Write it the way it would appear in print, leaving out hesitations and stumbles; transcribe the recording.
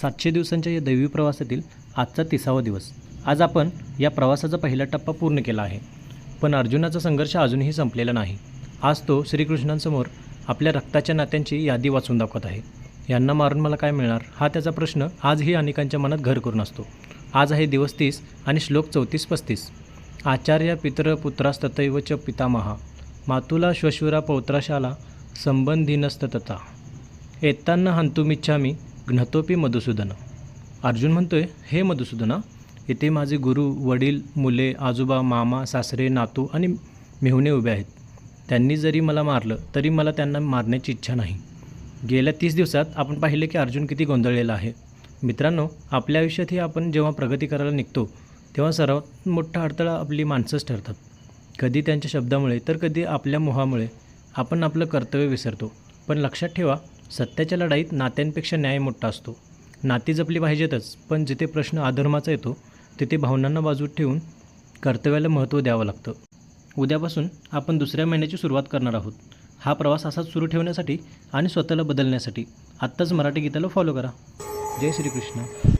700 दिवसांच्या या दैवी प्रवासातील आजचा 30वा दिवस. आज आपण या प्रवासाचा पहिला टप्पा पूर्ण केला आहे. पण अर्जुनाचा संघर्ष अजूनही संपलेला नाही. आज तो श्रीकृष्णांसमोर आपल्या रक्ताच्या नात्यांची यादी वाचून दाखवत आहे. यांना मारून मला काय मिळणार, हा त्याचा प्रश्न आजही अनेकांच्या मनात घर करून असतो. आज आहे दिवस 30 आणि श्लोक 34-35. आचार्य पितर पुत्रास्ततैव च पितामहा मातुला श्वशुरा पौत्राशाला संबंधीनस्ततता एतांना हंतुमिच्छामी घ्नतोपी मधुसूदन. अर्जुन म्हणतोय, हे मधुसूदना, इथे माझे गुरु, वडील, मुले, आजोबा, मामा, सासरे, नातू आणि मेहुणे उभे आहेत. त्यांनी जरी मला मारलं तरी मला त्यांना मारण्याची इच्छा नाही. गेल्या 30 दिवसात आपण पाहिले की अर्जुन किती गोंधळलेला आहे. मित्रांनो, आपल्या आयुष्यातही आपण जेव्हा प्रगती करायला निघतो तेव्हा सर्वात मोठा अडथळा आपली माणसंच ठरतात. कधी त्यांच्या शब्दामुळे तर कधी आपल्या मोहामुळे आपण आपलं कर्तव्य विसरतो. पण लक्षात ठेवा, सत्याच्या लढाईत नात्यांपेक्षा न्याय मोठा असतो. नाती जपली पाहिजेतच, पण जिथे प्रश्न अधर्माचा येतो तिथे भावनांना बाजूत ठेवून कर्तव्याला महत्त्व द्यावं लागतं. उद्यापासून आपण दुसऱ्या महिन्याची सुरुवात करणार आहोत. हा प्रवास असाच सुरू ठेवण्यासाठी आणि स्वतःला बदलण्यासाठी आत्ताच मराठी गीताला फॉलो करा. जय श्रीकृष्ण.